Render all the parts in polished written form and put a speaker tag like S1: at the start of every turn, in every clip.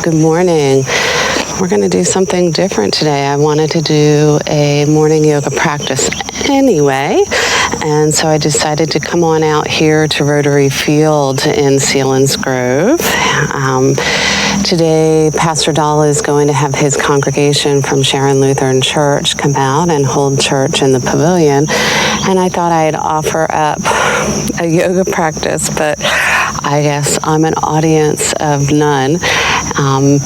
S1: Good morning. We're going to do something different today. I wanted to do a morning yoga practice anyway, and so I decided to come on out here to Rotary Field in Sealands Grove. Today, Pastor Dahl is going to have his congregation from Sharon Lutheran Church come out and hold church in the pavilion, and I thought I'd offer up a yoga practice, but I guess I'm an audience of none,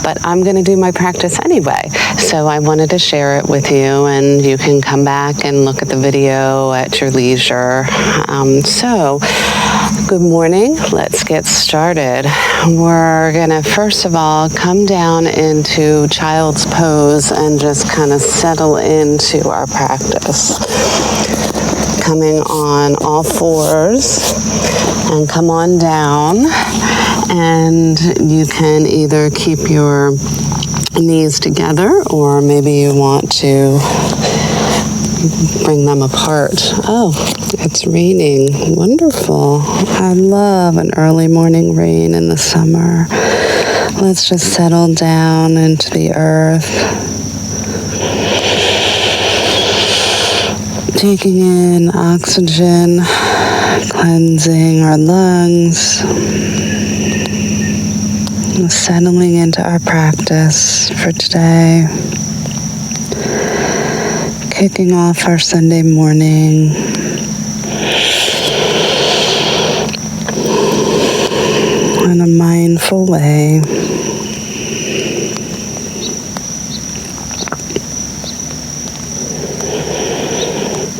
S1: but I'm going to do my practice anyway. So I wanted to share it with you, and you can come back and look at the video at your leisure. So, good morning. Let's get started. We're going to, first of all, come down into Child's Pose and just kind of settle into our practice. Coming on all fours and come on down, and you can either keep your knees together or maybe you want to bring them apart. Oh, it's raining. Wonderful. I love an early morning rain in the summer. Let's just settle down into the earth. Taking in oxygen, cleansing our lungs, settling into our practice for today, kicking off our Sunday morning. In a mindful way.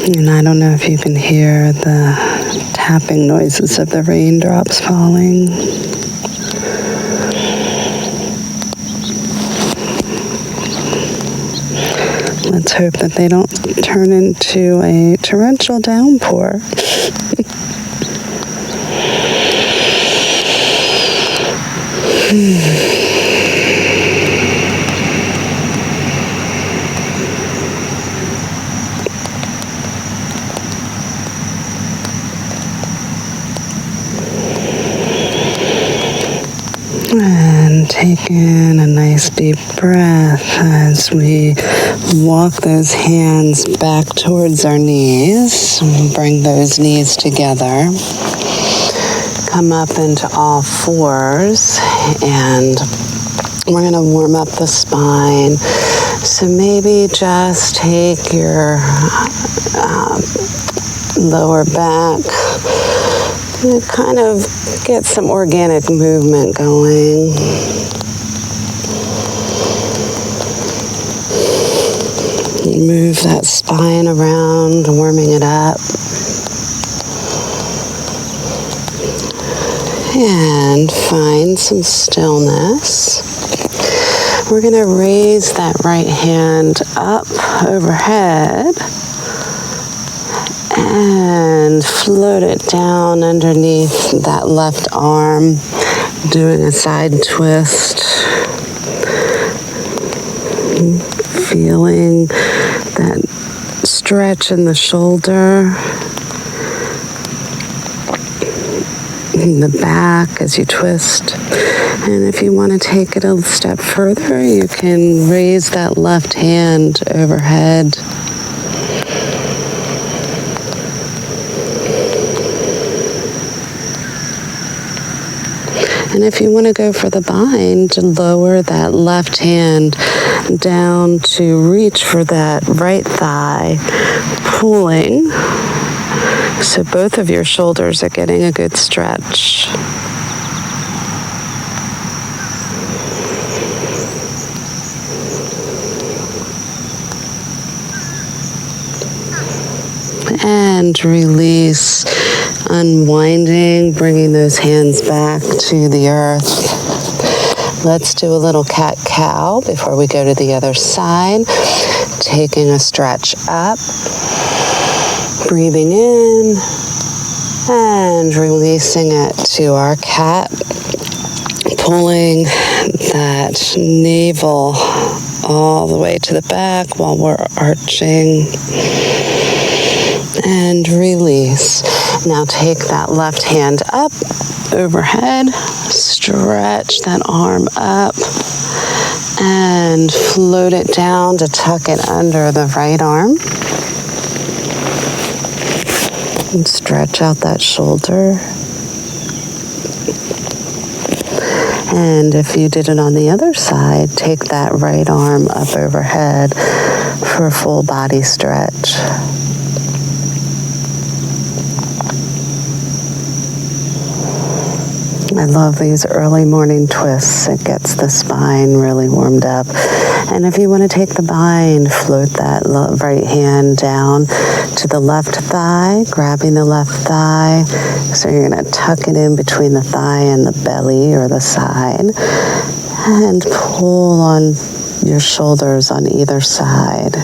S1: And I don't know if you can hear the tapping noises of the raindrops falling. Let's hope that they don't turn into a torrential downpour. And take in a nice deep breath as we walk those hands back towards our knees. Bring those knees together. Come up into all fours, and we're going to warm up the spine. So maybe just take your lower back and kind of get some organic movement going. Move that spine around, warming it up. And find some stillness. We're going to raise that right hand up overhead and float it down underneath that left arm, doing a side twist, feeling that stretch in the shoulder, in the back as you twist. And if you want to take it a step further, you can raise that left hand overhead. And if you want to go for the bind, lower that left hand down to reach for that right thigh, pulling. So both of your shoulders are getting a good stretch. And release, unwinding, bringing those hands back to the earth. Let's do a little cat-cow before we go to the other side. Taking a stretch up, breathing in, and releasing it to our cat. Pulling that navel all the way to the back while we're arching. And release. Now take that left hand up overhead, stretch that arm up, and float it down to tuck it under the right arm. And stretch out that shoulder. And if you did it on the other side, take that right arm up overhead for a full body stretch. I love these early morning twists. It gets the spine really warmed up. And if you want to take the bind, float that right hand down to the left thigh, grabbing the left thigh. So you're going to tuck it in between the thigh and the belly or the side. And pull on your shoulders on either side.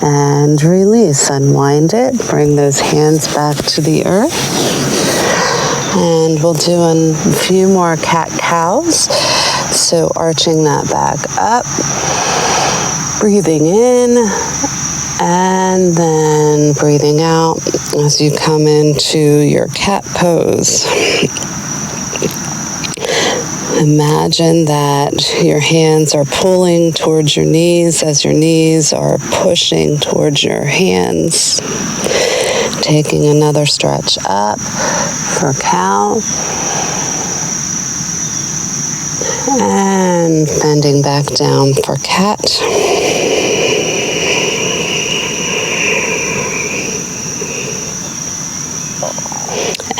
S1: And release, unwind it, bring those hands back to the earth. And we'll do a few more cat-cows. So arching that back up, breathing in, and then breathing out as you come into your cat pose. Imagine that your hands are pulling towards your knees as your knees are pushing towards your hands. Taking another stretch up for cow. And bending back down for cat.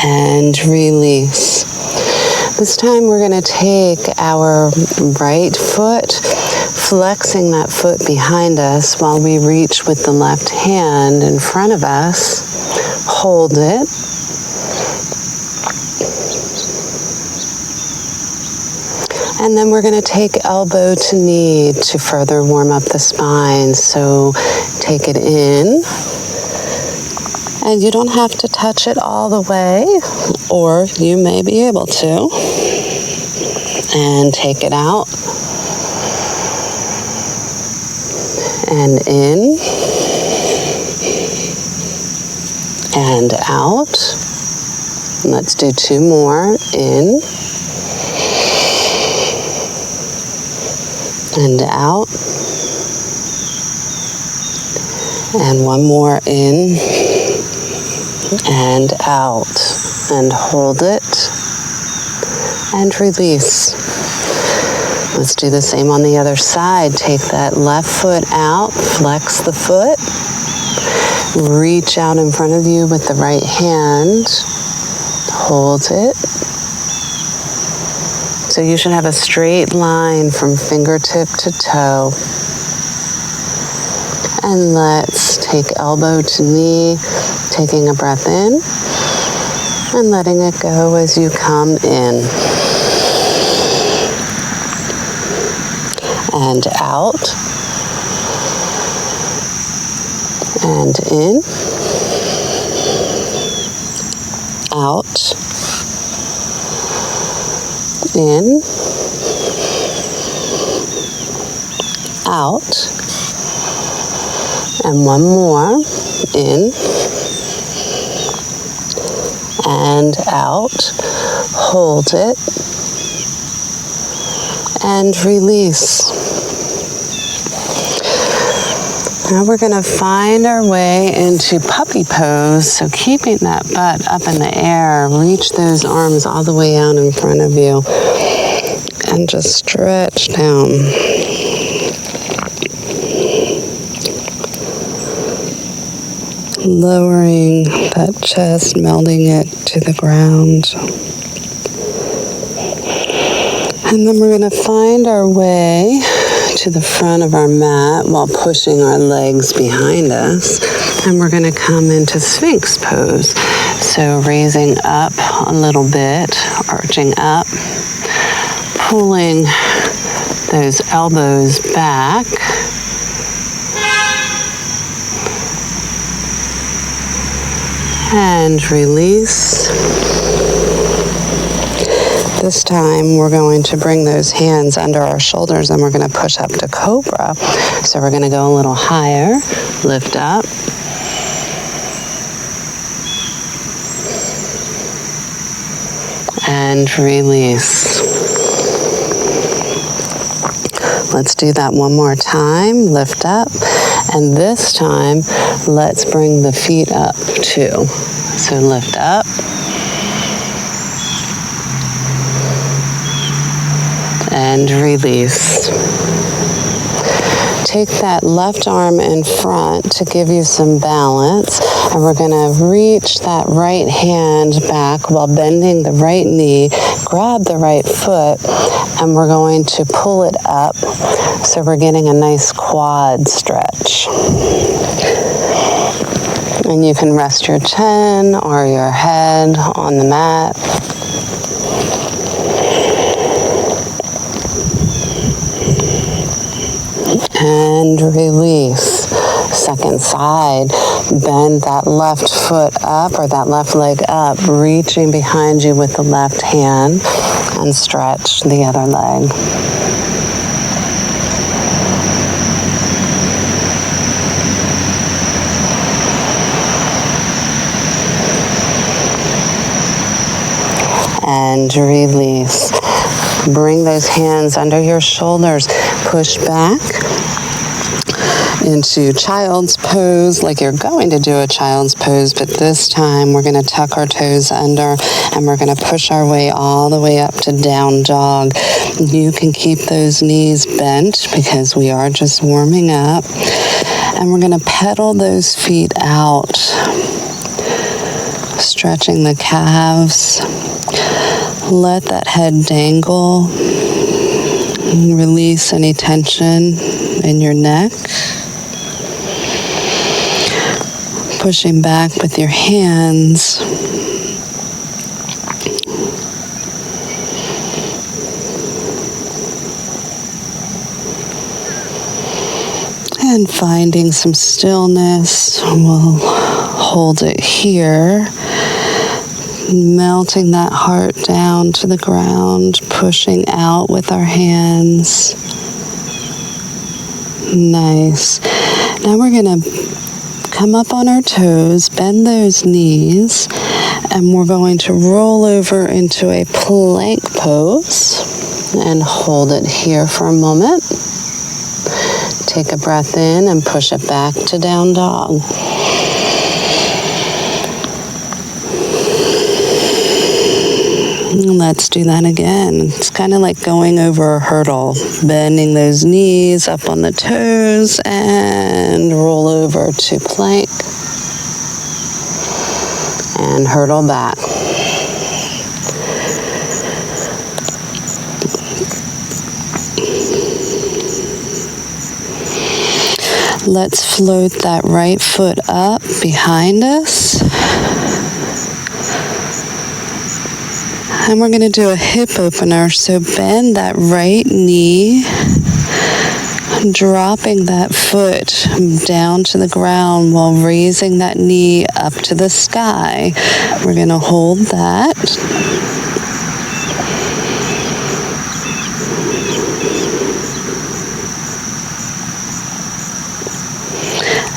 S1: And release. This time we're going to take our right foot, flexing that foot behind us while we reach with the left hand in front of us. Hold it. And then we're going to take elbow to knee to further warm up the spine. So take it in. And you don't have to touch it all the way, or you may be able to. And take it out. And in. And out. Let's do two more. In. And out. And one more in. And out. And hold it. And release. Let's do the same on the other side. Take that left foot out, flex the foot, reach out in front of you with the right hand, hold it. So you should have a straight line from fingertip to toe. And let's take elbow to knee, taking a breath in and letting it go as you come in. And out, and in, out, in, out, and one more, in, and out, hold it, and release. Now we're going to find our way into puppy pose. So keeping that butt up in the air, reach those arms all the way out in front of you and just stretch down. Lowering that chest, melding it to the ground. And then we're going to find our way to the front of our mat while pushing our legs behind us. And we're going to come into Sphinx Pose. So raising up a little bit, arching up, pulling those elbows back. And release. This time we're going to bring those hands under our shoulders and we're going to push up to Cobra. So we're going to go a little higher, lift up. And release. Let's do that one more time. Lift up. And this time, let's bring the feet up too. So lift up. And release. Take that left arm in front to give you some balance, and we're going to reach that right hand back while bending the right knee, grab the right foot, and we're going to pull it up so we're getting a nice quad stretch. And you can rest your chin or your head on the mat. And release. Second side, bend that left foot up or that left leg up, reaching behind you with the left hand, and stretch the other leg. And release. Bring those hands under your shoulders. Push back into child's pose, like you're going to do a child's pose, but this time we're going to tuck our toes under and we're going to push our way all the way up to down dog. You can keep those knees bent because we are just warming up. And we're going to pedal those feet out, stretching the calves. Let that head dangle. Release any tension in your neck. Pushing back with your hands. And finding some stillness. We'll hold it here. Melting that heart down to the ground, pushing out with our hands. Nice. Now we're going to come up on our toes, bend those knees, and we're going to roll over into a plank pose and hold it here for a moment. Take a breath in and push it back to down dog. Let's do that again. It's kind of like going over a hurdle, bending those knees up on the toes and roll over to plank and hurdle back. Let's float that right foot up behind us. And we're going to do a hip opener, so bend that right knee, dropping that foot down to the ground while raising that knee up to the sky. We're going to hold that.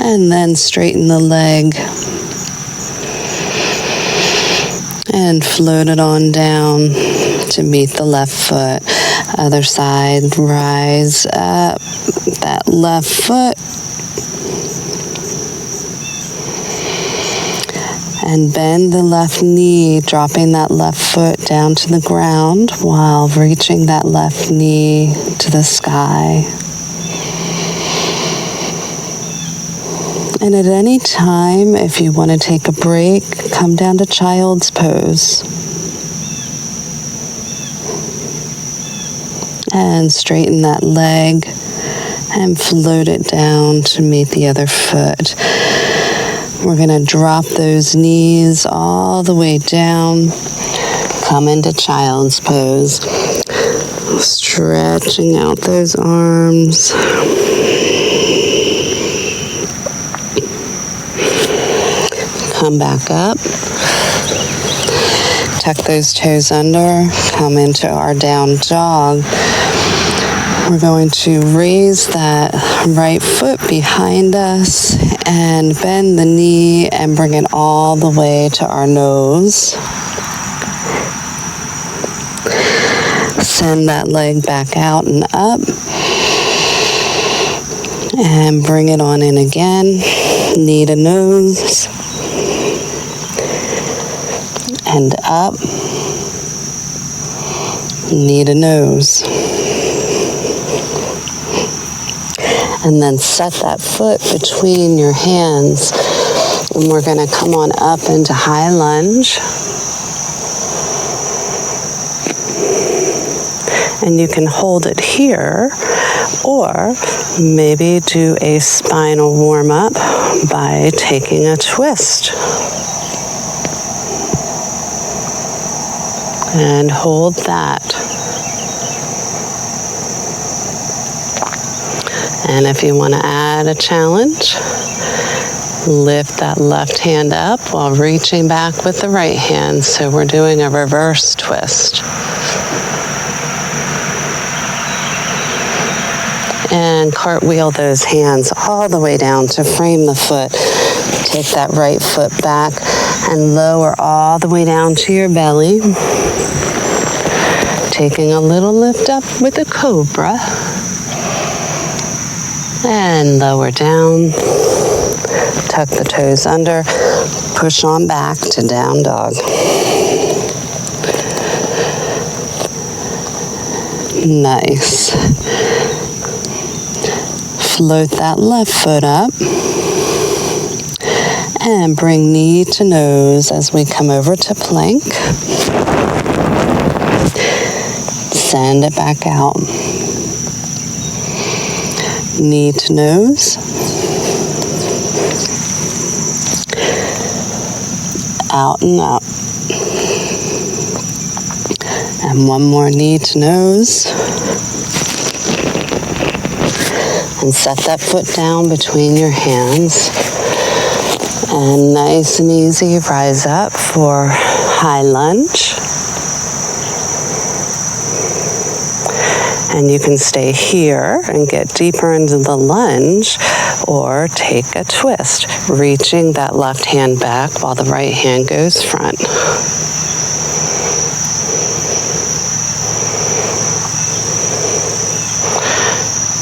S1: And then straighten the leg. And float it on down to meet the left foot. Other side, rise up that left foot. And bend the left knee, dropping that left foot down to the ground while reaching that left knee to the sky. And at any time, if you want to take a break, come down to child's pose. And straighten that leg and float it down to meet the other foot. We're going to drop those knees all the way down. Come into child's pose. Stretching out those arms. Come back up. tuck those toes under, come into our down dog. We're going to raise that right foot behind us and bend the knee and bring it all the way to our nose. Send that leg back out and up. And bring it on in again. Knee to nose. And up. Knee to nose. And then set that foot between your hands. And we're going to come on up into high lunge. And you can hold it here, or maybe do a spinal warm-up by taking a twist. And hold that. And if you want to add a challenge, lift that left hand up while reaching back with the right hand. So we're doing a reverse twist. And cartwheel those hands all the way down to frame the foot. Take that right foot back and lower all the way down to your belly. Taking a little lift up with a cobra. And lower down. Tuck the toes under. Push on back to down dog. Nice. Float that left foot up and bring knee to nose as we come over to plank. Send it back out. Knee to nose. Out and up. And one more knee to nose. And set that foot down between your hands. And nice and easy, rise up for high lunge. And you can stay here and get deeper into the lunge, or take a twist, reaching that left hand back while the right hand goes front.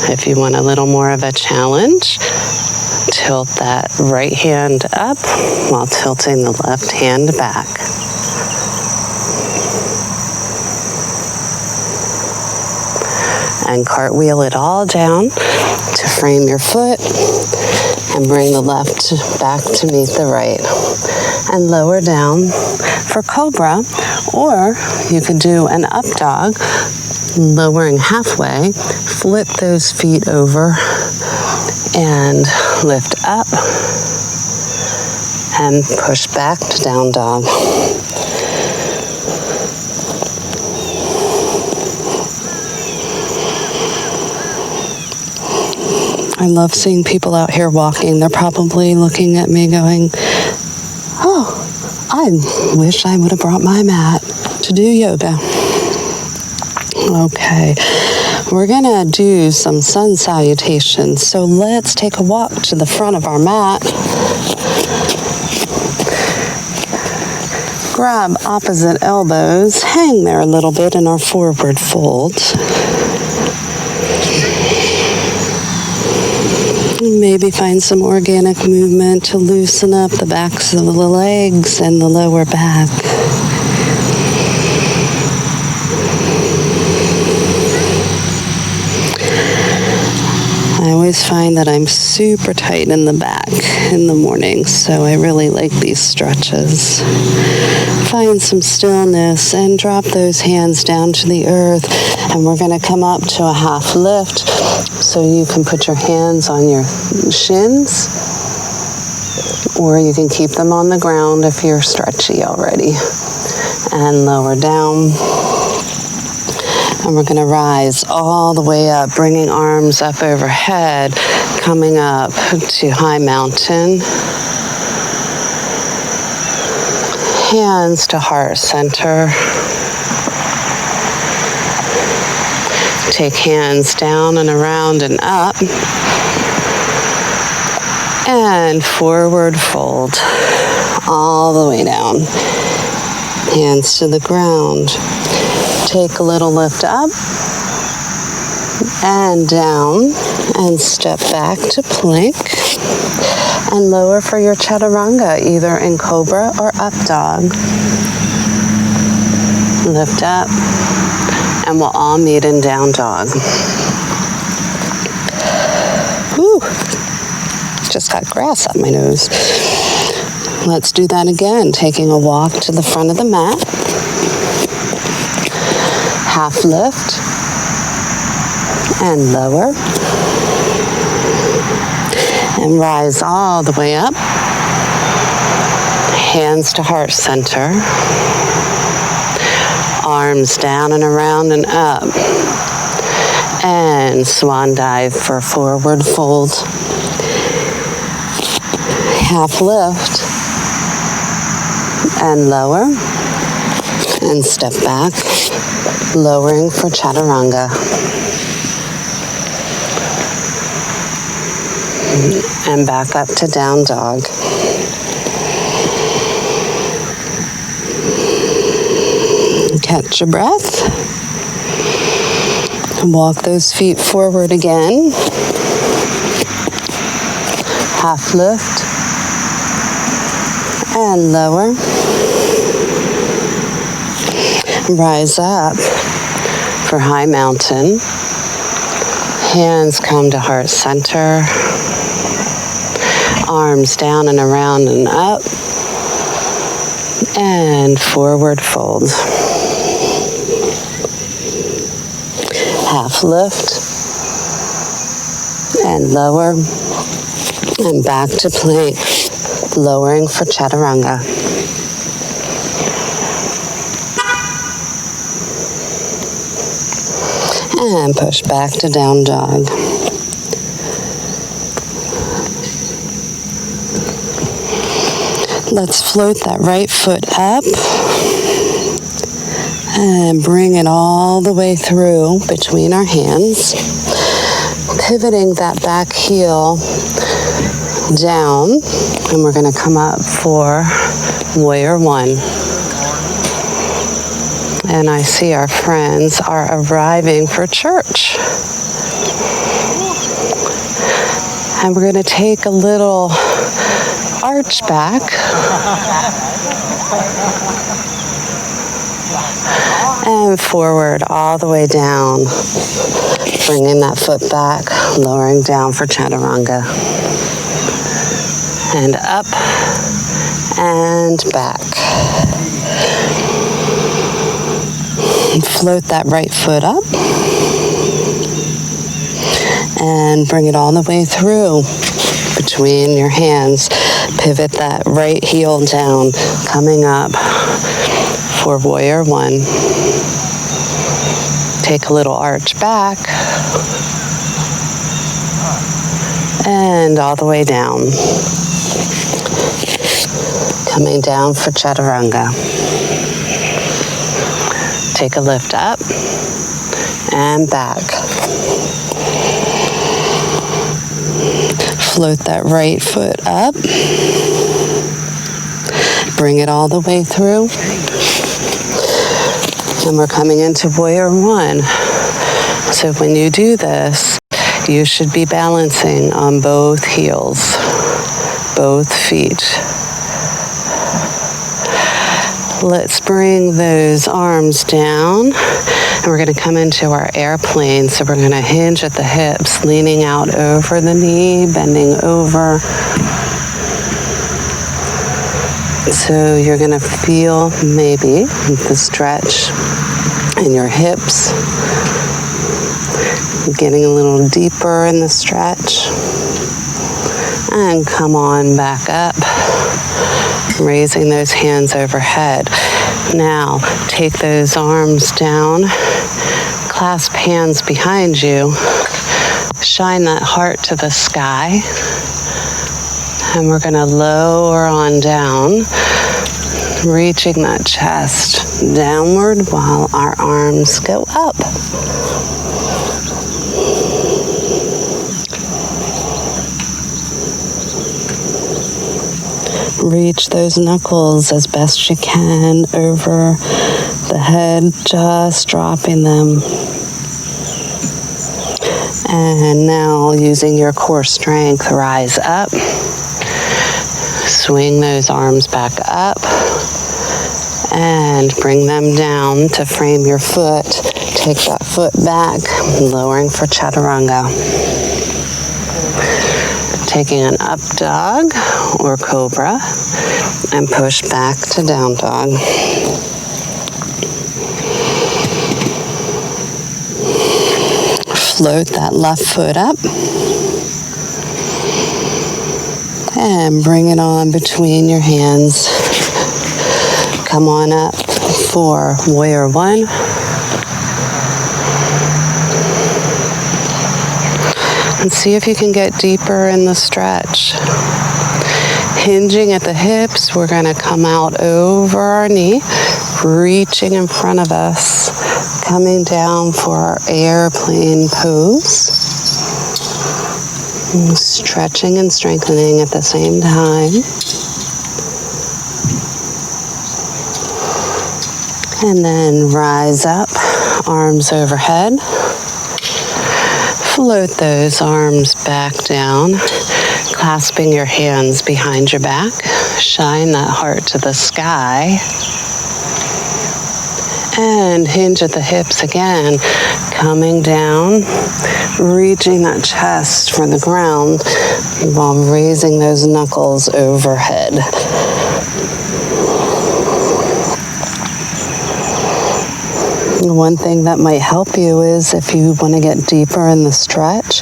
S1: If you want a little more of a challenge, tilt that right hand up while tilting the left hand back. And cartwheel it all down to frame your foot and bring the left back to meet the right. And lower down for cobra, or you could do an up dog, lowering halfway, flip those feet over and lift up and push back to down dog. I love seeing people out here walking. They're probably looking at me going, oh, I wish I would have brought my mat to do yoga. Okay, we're gonna do some sun salutations. So let's take a walk to the front of our mat. Grab opposite elbows, hang there a little bit in our forward fold. Maybe find some organic movement to loosen up the backs of the legs and the lower back. I always find that I'm super tight in the back in the morning, so I really like these stretches. Find some stillness and drop those hands down to the earth, and we're going to come up to a half lift, so you can put your hands on your shins, or you can keep them on the ground if you're stretchy already, and lower down. And we're going to rise all the way up, bringing arms up overhead, coming up to high mountain. Hands to heart center. Take hands down and around and up. And forward fold all the way down. Hands to the ground. Take a little lift up and down and step back to plank and lower for your Chaturanga, either in Cobra or Up Dog. Lift up and we'll all meet in Down Dog. Whew. Just got grass up my nose. Let's do that again. Taking a walk to the front of the mat. Half lift and lower. And rise all the way up. Hands to heart center. Arms down and around and up. And swan dive for forward fold. Half lift and lower and step back, lowering for Chaturanga. And back up to Down Dog. Catch your breath. Walk those feet forward again. Half lift. And lower. Rise up for high mountain. Hands come to heart center. Arms down and around and up. And forward fold. Half lift. And lower. And back to plank. Lowering for Chaturanga. And push back to Down Dog. Let's float that right foot up and bring it all the way through between our hands, pivoting that back heel down, and we're going to come up for Warrior One. And I see our friends are arriving for church. And we're going to take a little arch back. And forward all the way down. Bringing that foot back, lowering down for Chaturanga. And up and back. Float that right foot up. And bring it all the way through between your hands. Pivot that right heel down, coming up for Warrior One. Take a little arch back. And all the way down. Coming down for Chaturanga. Take a lift up and back. Float that right foot up. Bring it all the way through. And we're coming into Warrior One. So when you do this, you should be balancing on both heels, both feet. Let's bring those arms down, and we're going to come into our airplane. So we're going to hinge at the hips, leaning out over the knee, bending over. So you're going to feel maybe the stretch in your hips, getting a little deeper in the stretch. And come on back up, raising those hands overhead. Now, take those arms down, clasp hands behind you, shine that heart to the sky, and we're going to lower on down, reaching that chest downward while our arms go up. Reach those knuckles as best you can over the head, just dropping them. And now, using your core strength, rise up. Swing those arms back up. And bring them down to frame your foot. Take that foot back, lowering for Chaturanga. Taking an up dog or cobra and push back to down dog. Float that left foot up and bring it on between your hands. Come on up for Warrior One. And see if you can get deeper in the stretch. Hinging at the hips, we're going to come out over our knee, reaching in front of us, coming down for our airplane pose. And stretching and strengthening at the same time. And then rise up, arms overhead. Float those arms back down, clasping your hands behind your back. Shine that heart to the sky. And hinge at the hips again, coming down, reaching that chest for the ground while raising those knuckles overhead. One thing that might help you is if you want to get deeper in the stretch,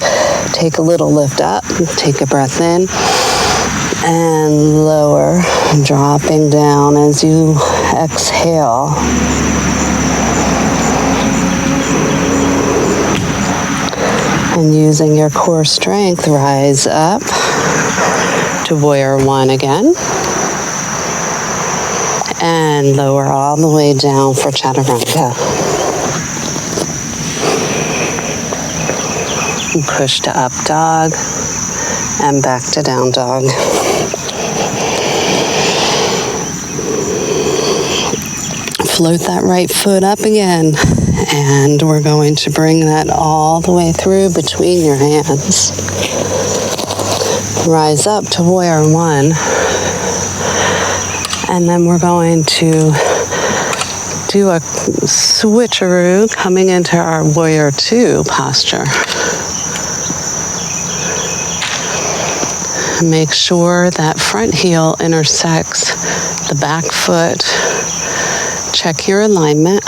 S1: take a little lift up, take a breath in, and lower, dropping down as you exhale. And using your core strength, rise up to Warrior One again. And lower all the way down for Chaturanga. And push to up dog and back to down dog. Float that right foot up again. And we're going to bring that all the way through between your hands. Rise up to Warrior One. And then we're going to do a switcheroo coming into our Warrior Two posture. Make sure that front heel intersects the back foot. Check your alignment.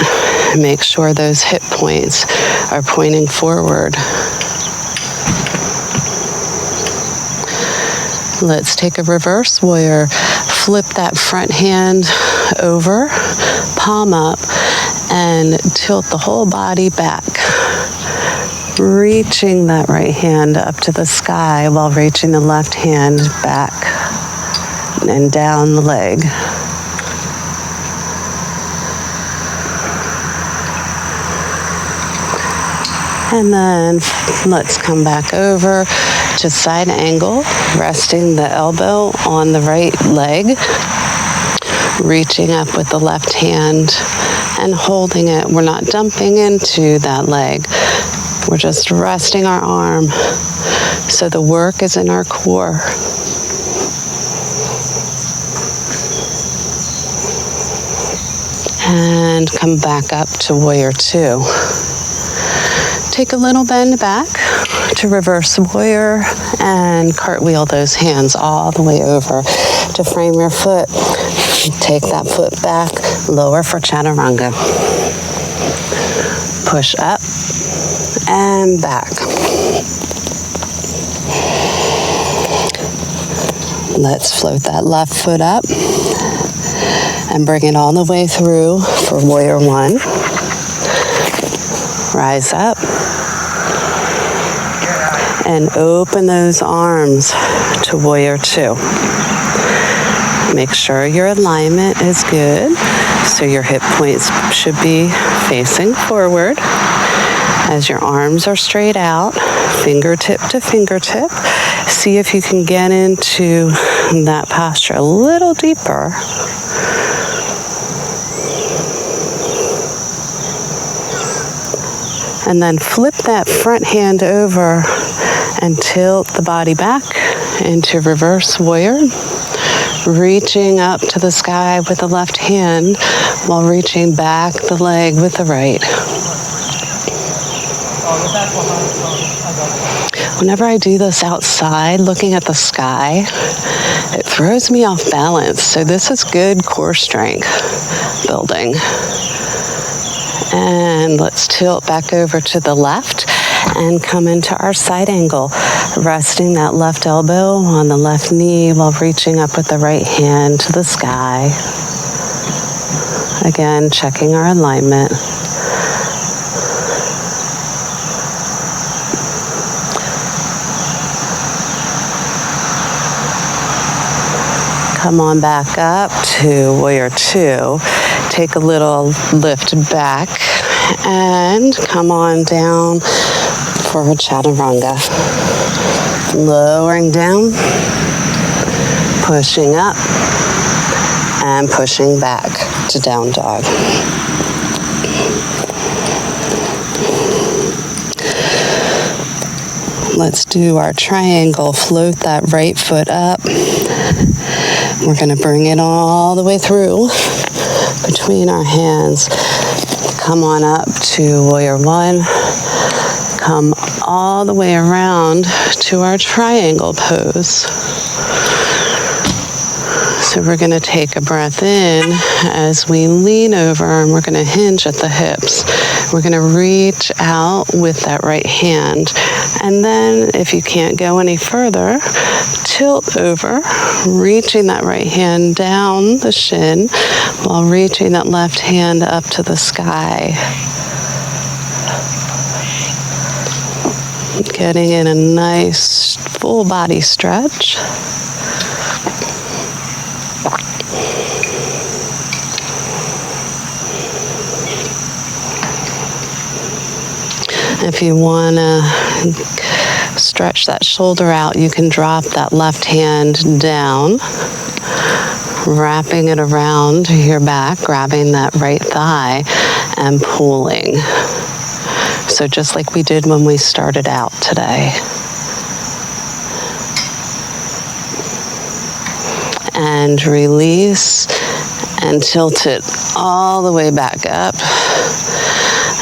S1: Make sure those hip points are pointing forward. Let's take a reverse warrior. Flip that front hand over, palm up, and tilt the whole body back. Reaching that right hand up to the sky while reaching the left hand back and down the leg. And then let's come back over to side angle, resting the elbow on the right leg, reaching up with the left hand and holding it. We're not dumping into that leg. We're just resting our arm. So the work is in our core. And come back up to Warrior Two. Take a little bend back to reverse warrior and cartwheel those hands all the way over to frame your foot. Take that foot back, lower for Chaturanga. Push up and back. Let's float that left foot up and bring it all the way through for Warrior One. Rise up and open those arms to Warrior Two. Make sure your alignment is good. So your hip points should be facing forward. As your arms are straight out, fingertip to fingertip, see if you can get into that posture a little deeper. And then flip that front hand over and tilt the body back into reverse warrior, reaching up to the sky with the left hand while reaching back the leg with the right. Whenever I do this outside, looking at the sky, it throws me off balance. So this is good core strength building. And let's tilt back over to the left and come into our side angle, resting that left elbow on the left knee while reaching up with the right hand to the sky. Again, checking our alignment. Come on back up to Warrior Two. Take a little lift back and come on down for a Chaturanga. Lowering down, pushing up, and pushing back to down dog. Let's do our triangle. Float that right foot up. We're going to bring it all the way through between our hands. Come on up to Warrior One. Come all the way around to our triangle pose. So we're going to take a breath in as we lean over, and we're going to hinge at the hips. We're going to reach out with that right hand. And then if you can't go any further, tilt over, reaching that right hand down the shin while reaching that left hand up to the sky. Getting in a nice full body stretch. If you want to stretch that shoulder out, you can drop that left hand down, wrapping it around your back, grabbing that right thigh and pulling. So just like we did when we started out today. And release and tilt it all the way back up.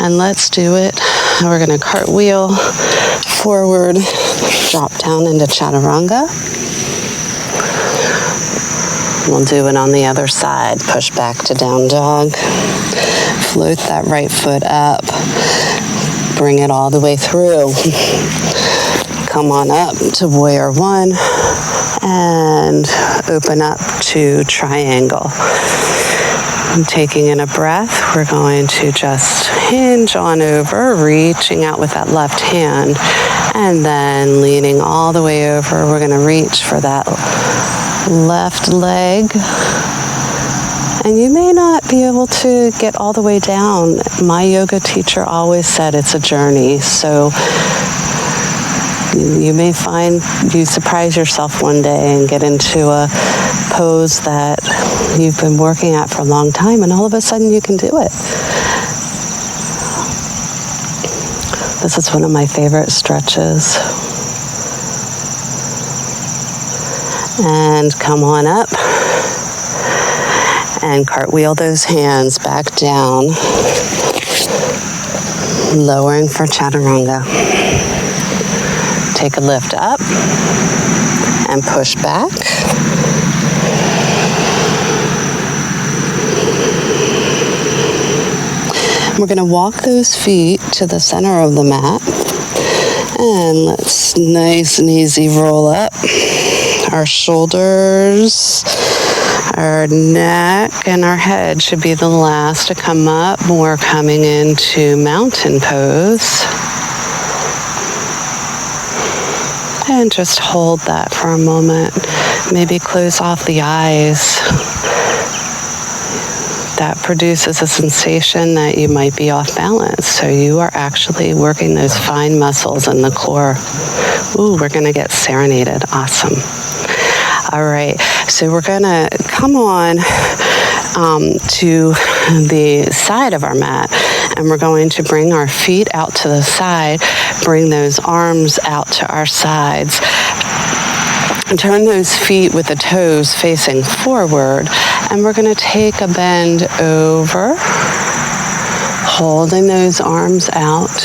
S1: And let's do it. We're going to cartwheel forward, drop down into Chaturanga. We'll do it on the other side. Push back to down dog. Float that right foot up. Bring it all the way through. Come on up to Warrior One and open up to triangle. And taking in a breath, we're going to just hinge on over, reaching out with that left hand, and then leaning all the way over. We're going to reach for that left leg. And you may not be able to get all the way down. My yoga teacher always said it's a journey. So you may find you surprise yourself one day and get into a pose that you've been working at for a long time, and all of a sudden you can do it. This is one of my favorite stretches. And come on up and cartwheel those hands back down, lowering for Chaturanga. Take a lift up and push back. We're going to walk those feet to the center of the mat. And let's nice and easy roll up. Our shoulders, our neck, and our head should be the last to come up. We're coming into mountain pose. And just hold that for a moment. Maybe close off the eyes. That produces a sensation that you might be off balance. So you are actually working those fine muscles in the core. Ooh, we're going to get serenaded. Awesome. All right. So we're going to come on to the side of our mat, and we're going to bring our feet out to the side, bring those arms out to our sides. Turn those feet with the toes facing forward, and we're going to take a bend over, holding those arms out,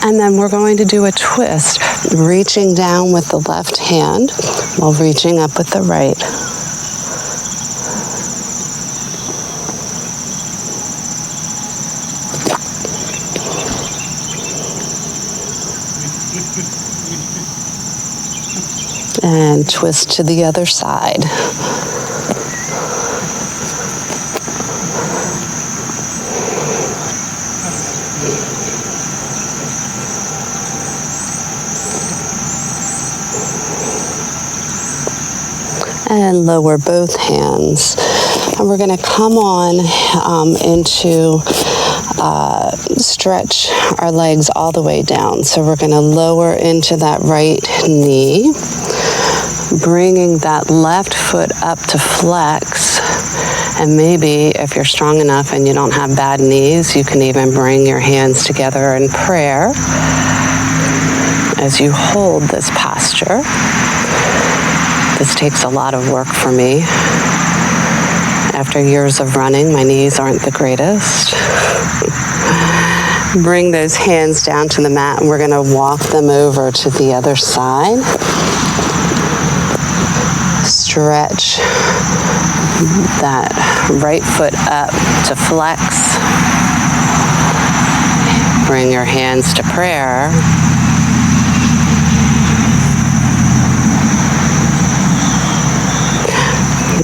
S1: and then we're going to do a twist, reaching down with the left hand while reaching up with the right. And twist to the other side. And lower both hands. And we're going to come on into stretch our legs all the way down. So we're going to lower into that right knee, bringing that left foot up to flex. And maybe if you're strong enough and you don't have bad knees, you can even bring your hands together in prayer as you hold this posture. This takes a lot of work for me. After years of running, my knees aren't the greatest. Bring those hands down to the mat, and we're going to walk them over to the other side. Stretch that right foot up to flex. Bring your hands to prayer.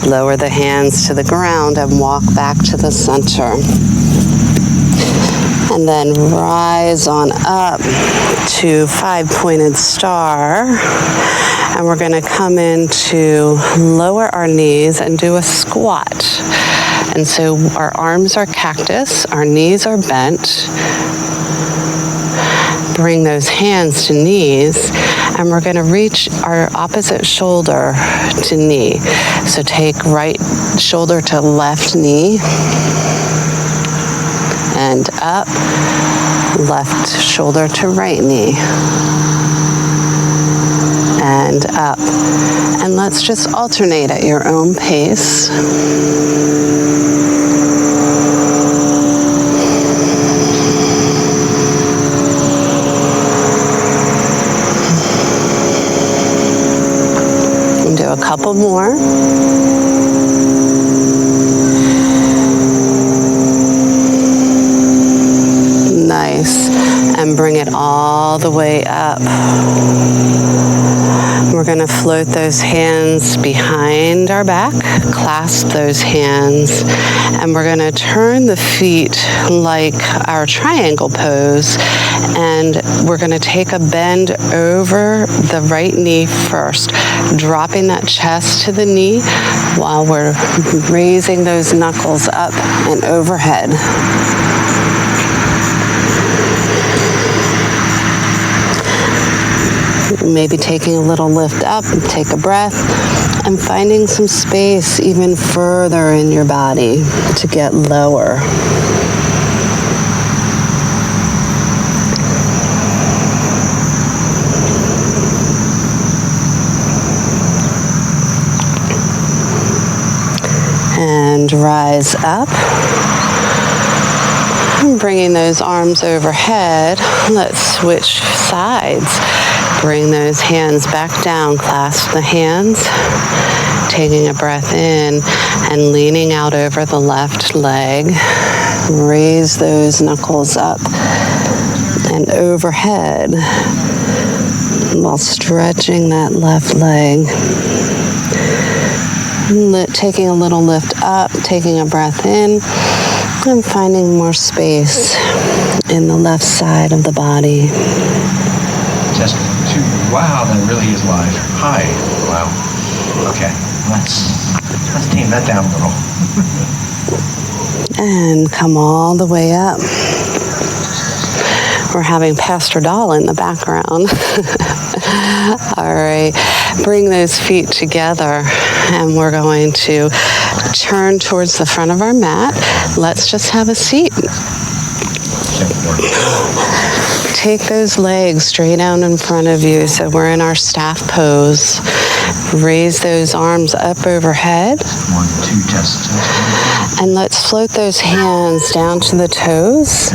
S1: Lower the hands to the ground and walk back to the center. And then rise on up to 5-pointed star. And we're going to come into lower our knees and do a squat. And so our arms are cactus, our knees are bent. Bring those hands to knees, and we're going to reach our opposite shoulder to knee. So take right shoulder to left knee, and up, left shoulder to right knee, and up. And let's just alternate at your own pace. Do a couple more. Nice. And bring it all the way up. We're going to float those hands behind our back, clasp those hands, and we're going to turn the feet like our triangle pose, and we're going to take a bend over the right knee first, dropping that chest to the knee while we're raising those knuckles up and overhead. Maybe taking a little lift up, take a breath, and finding some space even further in your body to get lower. And rise up. Bringing those arms overhead, let's switch sides. Bring those hands back down, clasp the hands, taking a breath in and leaning out over the left leg. Raise those knuckles up and overhead while stretching that left leg. Taking a little lift up, taking a breath in, and finding more space in the left side of the body.
S2: Testing 2. Wow, that really is live. Hi. Wow. Okay, let's tame that down a little.
S1: And come all the way up. We're having Pastor Doll in the background. All right, bring those feet together and we're going to turn towards the front of our mat. Let's just have a seat. Take those legs straight out in front of you. So we're in our staff pose. Raise those arms up overhead.
S2: 1, 2, test.
S1: And let's float those hands down to the toes.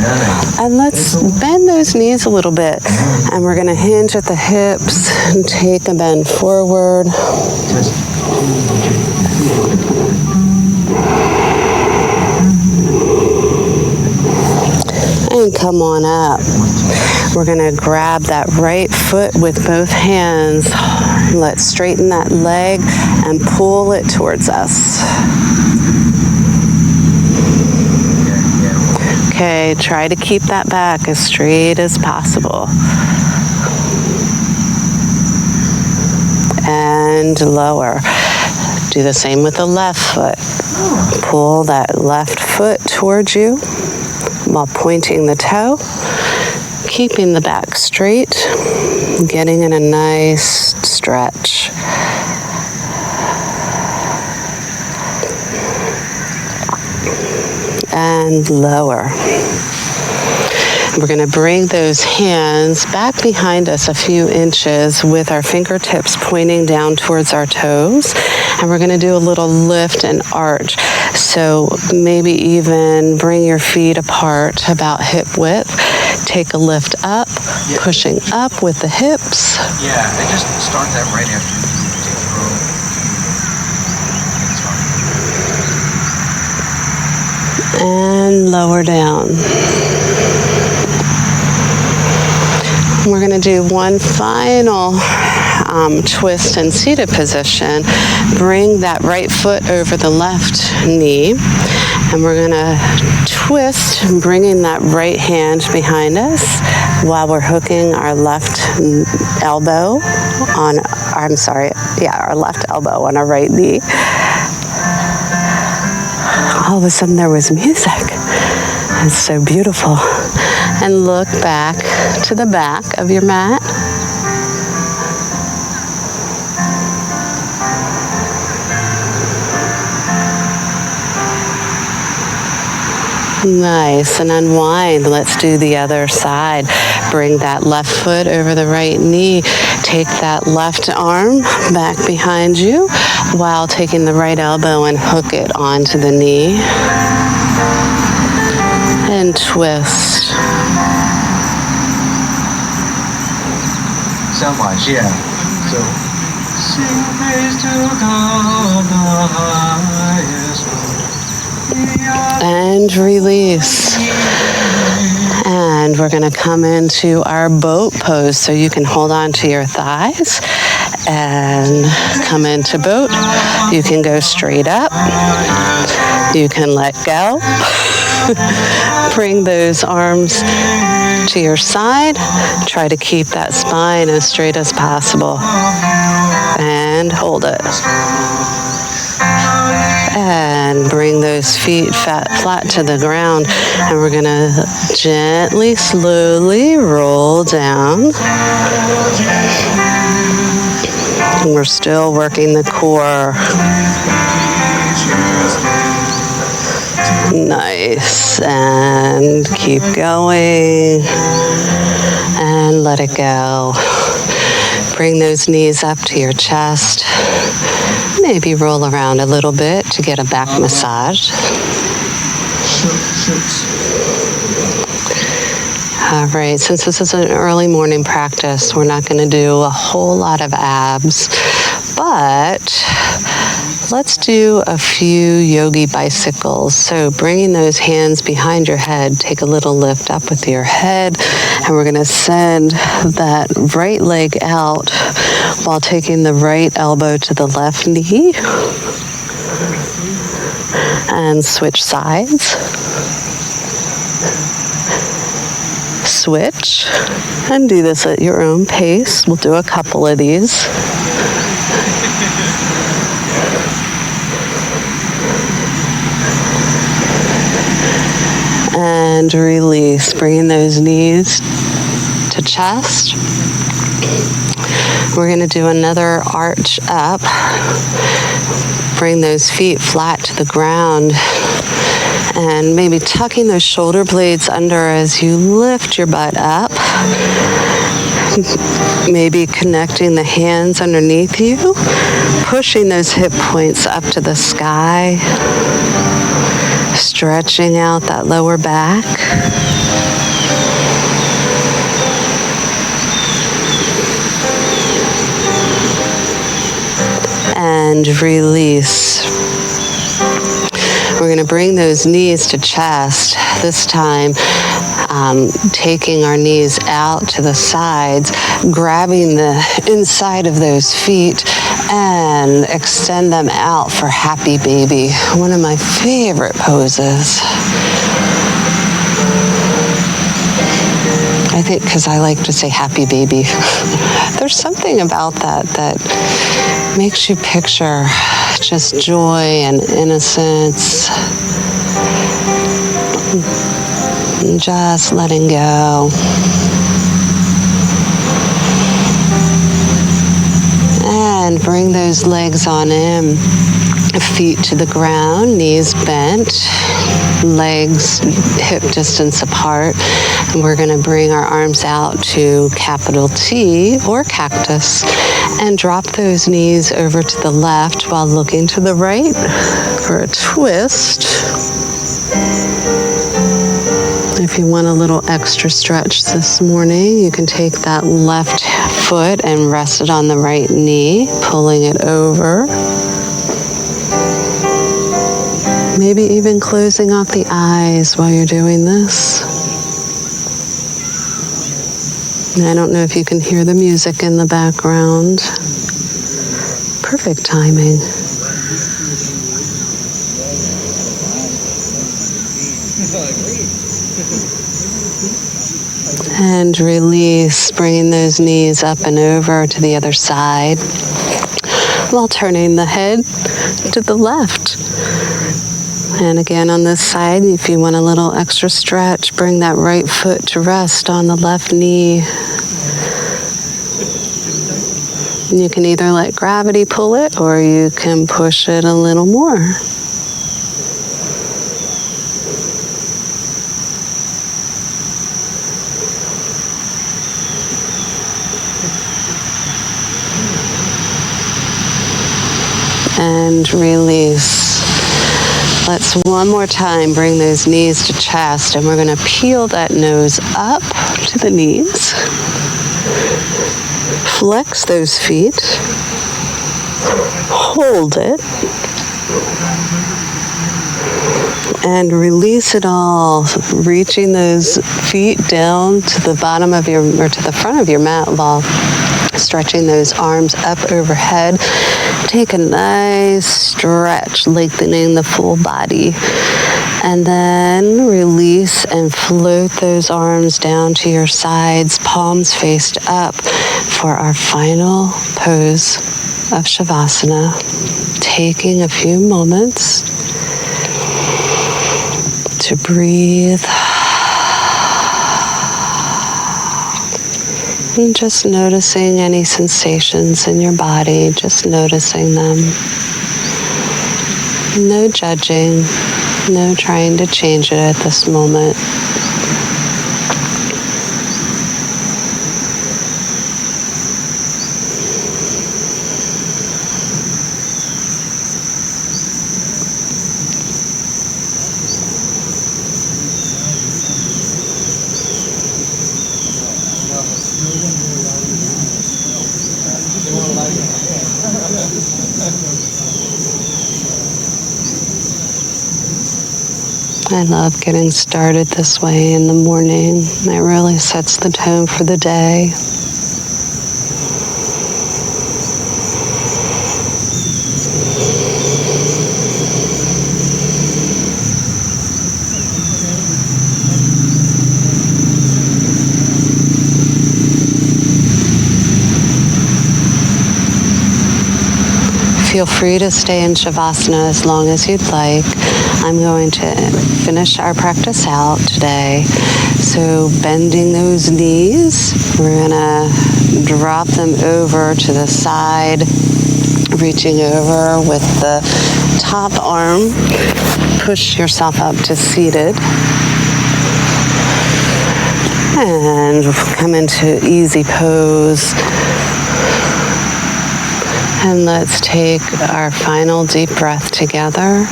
S1: And let's bend those knees a little bit. And we're going to hinge at the hips and take a bend forward. And come on up. We're going to grab that right foot with both hands. Let's straighten that leg and pull it towards us. Okay, try to keep that back as straight as possible. And lower. Do the same with the left foot. Pull that left foot towards you while pointing the toe. Keeping the back straight, getting in a nice stretch. And lower. We're going to bring those hands back behind us a few inches with our fingertips pointing down towards our toes. And we're going to do a little lift and arch. So maybe even bring your feet apart about hip width. Take a lift up, pushing up with the hips.
S2: Yeah, I just start that right after you take a row.
S1: And lower down. We're going to do one final twist and seated position. Bring that right foot over the left knee. And we're going to twist, bringing that right hand behind us while we're hooking our left elbow on, our left elbow on our right knee. All of a sudden there was music. It's so beautiful. And look back to the back of your mat. Nice, and unwind. Let's do the other side. Bring that left foot over the right knee. Take that left arm back behind you while taking the right elbow and hook it onto the knee. And twist.
S2: Sound-wise, yeah. So, sing praise to God the highest.
S1: And release. And we're going to come into our boat pose. So you can hold on to your thighs and come into boat. You can go straight up. You can let go. Bring those arms to your side. Try to keep that spine as straight as possible. And hold it. And bring those feet flat to the ground. And we're going to gently, slowly roll down. And we're still working the core. Nice. And keep going. And let it go. Bring those knees up to your chest. Maybe roll around a little bit to get a back massage. All right, since this is an early morning practice, we're not going to do a whole lot of abs, but let's do a few Yogi Bicycles. So bringing those hands behind your head, take a little lift up with your head, and we're going to send that right leg out while taking the right elbow to the left knee. And switch sides. Switch. And do this at your own pace. We'll do a couple of these. And release, bringing those knees to chest. We're going to do another arch up. Bring those feet flat to the ground. And maybe tucking those shoulder blades under as you lift your butt up. Maybe connecting the hands underneath you. Pushing those hip points up to the sky. Stretching out that lower back. And release. We're going to bring those knees to chest, this time taking our knees out to the sides, grabbing the inside of those feet and extend them out for happy baby, one of my favorite poses. I think because I like to say happy baby. There's something about that makes you picture just joy and innocence. And just letting go. And bring those legs on in. Feet to the ground, knees bent, legs hip distance apart. And we're going to bring our arms out to capital T or cactus and drop those knees over to the left while looking to the right for a twist. If you want a little extra stretch this morning, you can take that left foot and rest it on the right knee, pulling it over. Maybe even closing off the eyes while you're doing this. And I don't know if you can hear the music in the background. Perfect timing. And release, bringing those knees up and over to the other side while turning the head to the left. And again on this side, if you want a little extra stretch, bring that right foot to rest on the left knee. And you can either let gravity pull it or you can push it a little more. And release. Let's one more time bring those knees to chest, and we're going to peel that nose up to the knees. Flex those feet. Hold it. And release it all, reaching those feet down to the bottom of your, or to the front of your mat ball. Stretching those arms up overhead. Take a nice stretch, lengthening the full body. And then release and float those arms down to your sides, palms faced up for our final pose of Shavasana. Taking a few moments to breathe. And just noticing any sensations in your body, just noticing them. No judging, no trying to change it at this moment. I love getting started this way in the morning. It really sets the tone for the day. Feel free to stay in Shavasana as long as you'd like. I'm going to finish our practice out today. So bending those knees, we're going to drop them over to the side, reaching over with the top arm. Push yourself up to seated. And come into easy pose. And let's take our final deep breath together.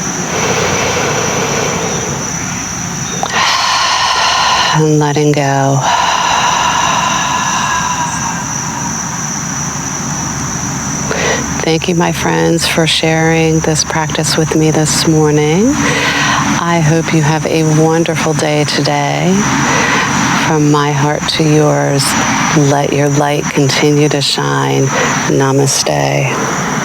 S1: And letting go. Thank you, my friends, for sharing this practice with me this morning. I hope you have a wonderful day today. From my heart to yours, let your light continue to shine. Namaste.